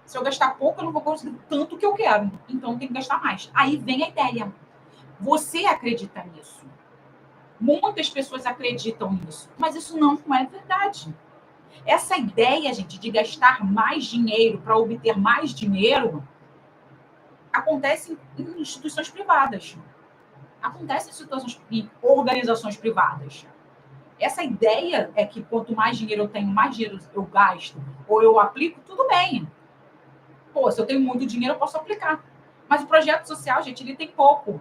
Se eu gastar pouco, eu não vou conseguir tanto que eu quero. Então, eu tenho que gastar mais. Aí vem a ideia. Você acredita nisso. Muitas pessoas acreditam nisso. Mas isso não é verdade. Essa ideia, gente, de gastar mais dinheiro para obter mais dinheiro acontece em instituições privadas. Acontece em organizações privadas. Essa ideia é que quanto mais dinheiro eu tenho, mais dinheiro eu gasto, ou eu aplico, tudo bem. Pô, se eu tenho muito dinheiro, eu posso aplicar. Mas o projeto social, gente, ele tem pouco.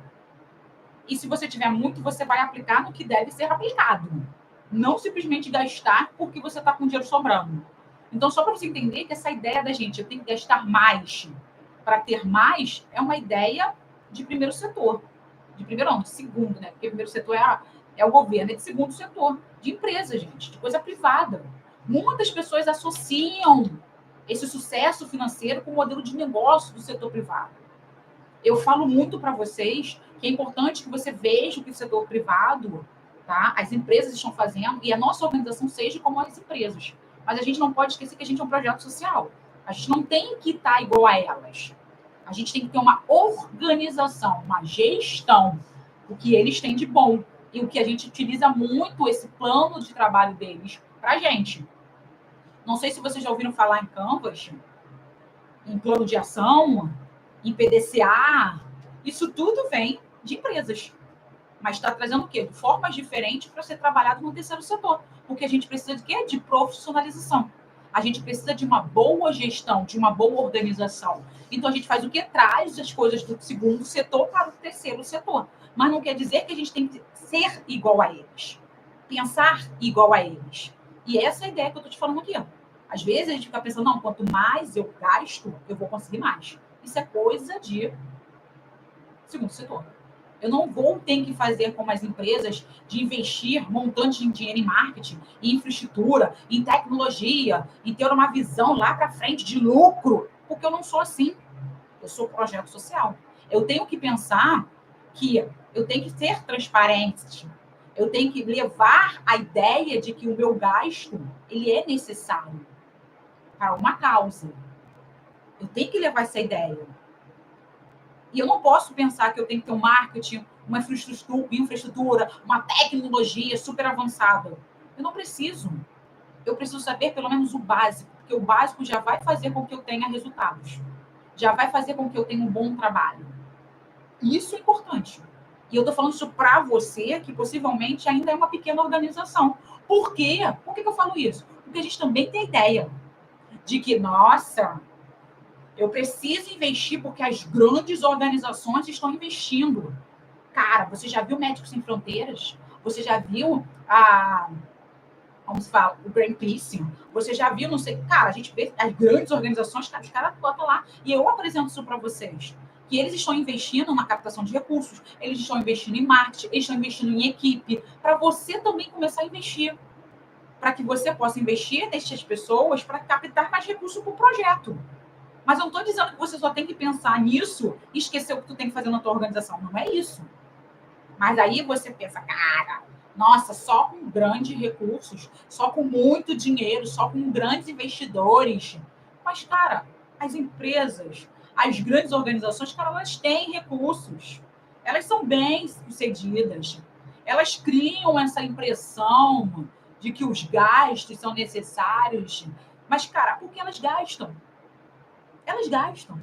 E se você tiver muito, você vai aplicar no que deve ser aplicado. Não simplesmente gastar porque você está com dinheiro sobrando. Então, só para você entender que essa ideia da gente, eu tenho que gastar mais para ter mais, é uma ideia de primeiro setor. De primeiro não, de segundo, né? Porque primeiro setor é o governo, é de segundo setor, de empresa, gente, de coisa privada. Muitas pessoas associam esse sucesso financeiro com o modelo de negócio do setor privado. Eu falo muito para vocês que é importante que você veja o que o setor privado, tá? As empresas estão fazendo e a nossa organização seja como as empresas. Mas a gente não pode esquecer que a gente é um projeto social. A gente não tem que estar igual a elas. A gente tem que ter uma organização, uma gestão, o que eles têm de bom. E o que a gente utiliza muito esse plano de trabalho deles para a gente. Não sei se vocês já ouviram falar em Canvas, em plano de ação, em PDCA. Isso tudo vem de empresas. Mas está trazendo o quê? Formas diferentes para ser trabalhado no terceiro setor. Porque a gente precisa de quê? De profissionalização. A gente precisa de uma boa gestão, de uma boa organização. Então, a gente faz o quê? Traz as coisas do segundo setor para o terceiro setor. Mas não quer dizer que a gente tem que ser igual a eles. Pensar igual a eles. E essa é a ideia que eu estou te falando aqui. Às vezes, a gente fica pensando, não, quanto mais eu gasto, eu vou conseguir mais. Isso é coisa de segundo setor. Eu não vou ter que fazer como as empresas de investir montante de dinheiro em marketing, em infraestrutura, em tecnologia, em ter uma visão lá para frente de lucro, porque eu não sou assim. Eu sou projeto social. Eu tenho que pensar que eu tenho que ser transparente. Eu tenho que levar a ideia de que o meu gasto ele é necessário para uma causa. Eu tenho que levar essa ideia. E eu não posso pensar que eu tenho que ter um marketing, uma infraestrutura, uma tecnologia super avançada. Eu não preciso. Eu preciso saber pelo menos o básico, porque o básico já vai fazer com que eu tenha resultados. Já vai fazer com que eu tenha um bom trabalho. E isso é importante. E eu estou falando isso para você, que possivelmente ainda é uma pequena organização. Por quê? Por que eu falo isso? Porque a gente também tem ideia de que, nossa, eu preciso investir porque as grandes organizações estão investindo. Cara, você já viu Médicos Sem Fronteiras? Você já viu como se fala, o Greenpeace? Você já viu, não sei... Cara, a gente vê as grandes organizações, os caras botam lá. E eu apresento isso para vocês. Que eles estão investindo na captação de recursos, eles estão investindo em marketing, eles estão investindo em equipe, para você também começar a investir. Para que você possa investir nessas pessoas para captar mais recursos para o projeto. Mas eu não estou dizendo que você só tem que pensar nisso e esquecer o que tu tem que fazer na tua organização. Não é isso. Mas aí você pensa, cara, nossa, só com grandes recursos, só com muito dinheiro, só com grandes investidores. Mas, cara, as empresas, as grandes organizações, cara, elas têm recursos. Elas são bem-sucedidas. Elas criam essa impressão de que os gastos são necessários. Mas, cara, por que elas gastam? Elas gastam.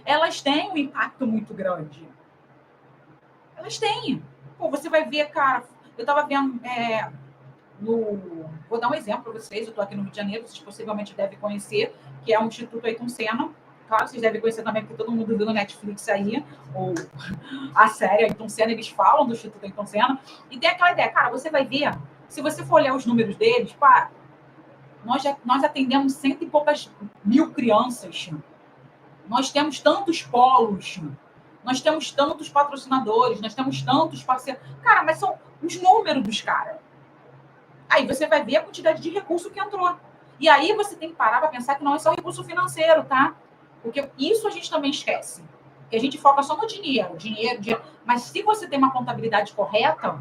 Elas têm um impacto muito grande. Elas têm. Pô, você vai ver, cara, eu estava vendo vou dar um exemplo para vocês, eu estou aqui no Rio de Janeiro, vocês possivelmente devem conhecer, que é o Instituto Ayrton Senna. Claro, vocês devem conhecer também, porque todo mundo viu no Netflix aí, ou a série Ayrton Senna, eles falam do Instituto Ayrton Senna. E tem aquela ideia, cara, você vai ver, se você for olhar os números deles, pá, nós atendemos 100 e poucas mil crianças. Nós temos tantos polos, nós temos tantos patrocinadores, nós temos tantos parceiros. Cara, mas são os números dos caras. Aí você vai ver a quantidade de recurso que entrou. E aí você tem que parar para pensar que não é só recurso financeiro, tá? Porque isso a gente também esquece. Que a gente foca só no dinheiro. Mas se você tem uma contabilidade correta,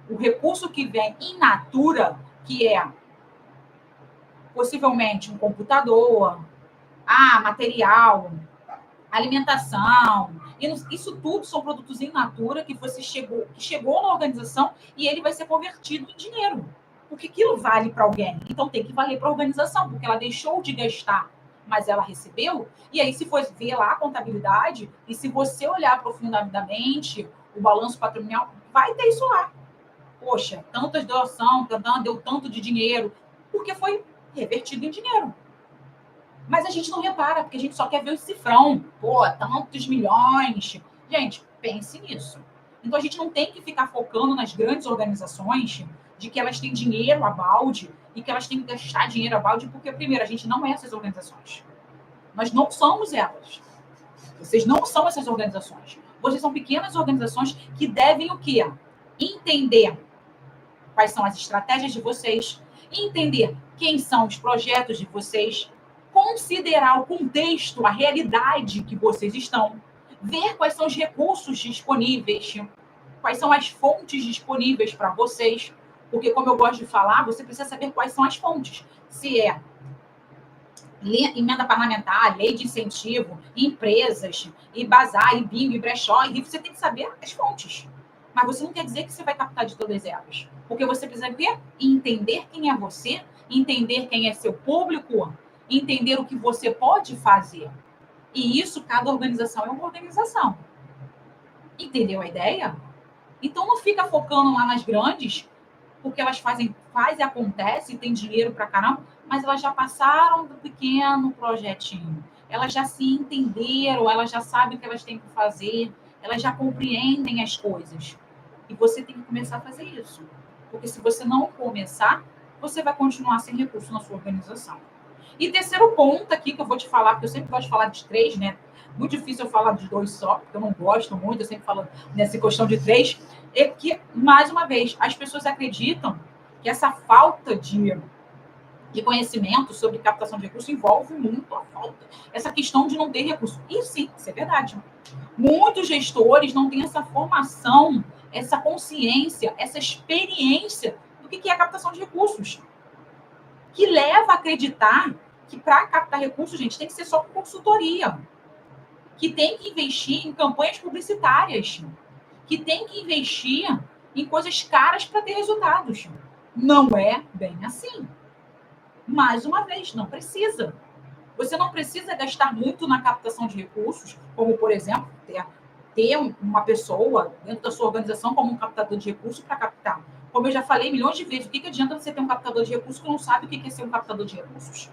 o recurso que vem in natura, que é possivelmente um computador, material, alimentação, isso tudo são produtos in natura que chegou na organização e ele vai ser convertido em dinheiro. Porque aquilo vale para alguém. Então tem que valer para a organização, porque ela deixou de gastar, mas ela recebeu. E aí, se for ver lá a contabilidade, e se você olhar aprofundadamente o balanço patrimonial, vai ter isso lá. Poxa, tantas doação, deu tanto de dinheiro, porque foi revertido em dinheiro. Mas a gente não repara, porque a gente só quer ver o cifrão. Pô, tantos milhões. Gente, pense nisso. Então, a gente não tem que ficar focando nas grandes organizações de que elas têm dinheiro a balde e que elas têm que gastar dinheiro a balde, porque, primeiro, a gente não é essas organizações. Nós não somos elas. Vocês não são essas organizações. Vocês são pequenas organizações que devem o quê? Entender quais são as estratégias de vocês, entender quem são os projetos de vocês, considerar o contexto, a realidade que vocês estão, ver quais são os recursos disponíveis, quais são as fontes disponíveis para vocês, porque, como eu gosto de falar, você precisa saber quais são as fontes. Se é emenda parlamentar, lei de incentivo, empresas, e bazar, e bingo, e brechó, e você tem que saber as fontes. Mas você não quer dizer que você vai captar de todas elas. Porque você precisa ver, entender quem é você, entender quem é seu público, entender o que você pode fazer. E isso, cada organização é uma organização. Entendeu a ideia? Então, não fica focando lá nas grandes, porque elas faz e acontece, tem dinheiro pra caramba, mas elas já passaram do pequeno projetinho. Elas já se entenderam, elas já sabem o que elas têm que fazer, elas já compreendem as coisas. E você tem que começar a fazer isso. Porque se você não começar, você vai continuar sem recurso na sua organização. E terceiro ponto aqui que eu vou te falar, porque eu sempre gosto de falar de 3, né? Muito difícil eu falar de 2 só, porque eu não gosto muito, eu sempre falo nessa questão de 3. É que, mais uma vez, as pessoas acreditam que essa falta de conhecimento sobre captação de recursos envolve muito a falta, essa questão de não ter recurso. E sim, isso é verdade. Muitos gestores não têm essa formação, essa consciência, essa experiência do que é a captação de recursos, que leva a acreditar que para captar recursos, gente, tem que ser só consultoria, que tem que investir em campanhas publicitárias, que tem que investir em coisas caras para ter resultados. Não é bem assim. Mais uma vez, não precisa. Você não precisa gastar muito na captação de recursos, como, por exemplo, ter uma pessoa dentro da sua organização como um captador de recursos para captar. Como eu já falei milhões de vezes, o que adianta você ter um captador de recursos que não sabe o que é ser um captador de recursos?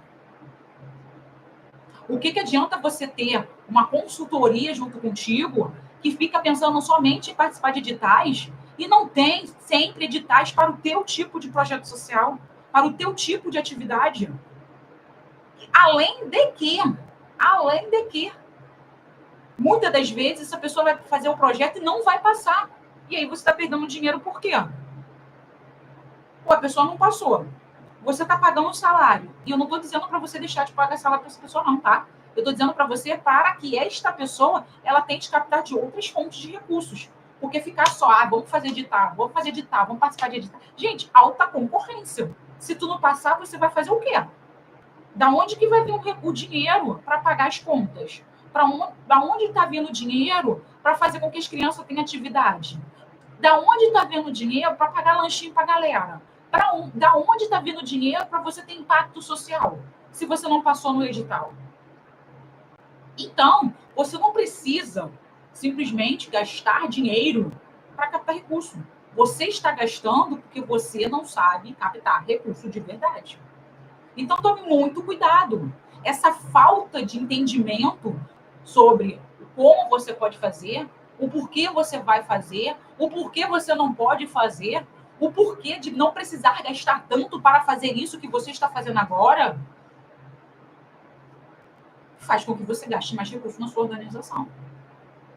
O que adianta você ter uma consultoria junto contigo que fica pensando somente em participar de editais e não tem sempre editais para o teu tipo de projeto social, para o teu tipo de atividade? Além de que, muitas das vezes essa pessoa vai fazer o projeto e não vai passar. E aí você está perdendo dinheiro por quê? Pô, a pessoa não passou. Você está pagando o salário. E eu não estou dizendo para você deixar de pagar salário para essa pessoa, não, tá? Eu estou dizendo para você para que esta pessoa ela tente captar de outras fontes de recursos. Porque ficar só, vamos fazer editar, vamos participar de editar. Gente, alta concorrência. Se tu não passar, você vai fazer o quê? Da onde que vai vir o dinheiro para pagar as contas? Da onde está vindo o dinheiro para fazer com que as crianças tenham atividade? Da onde está vindo o dinheiro para pagar lanchinho para a galera? Da onde está vindo o dinheiro para você ter impacto social, se você não passou no edital? Então, você não precisa simplesmente gastar dinheiro para captar recurso. Você está gastando porque você não sabe captar recurso de verdade. Então, tome muito cuidado. Essa falta de entendimento sobre como você pode fazer, o porquê você vai fazer, o porquê você não pode fazer, o porquê de não precisar gastar tanto para fazer isso que você está fazendo agora, faz com que você gaste mais recursos na sua organização.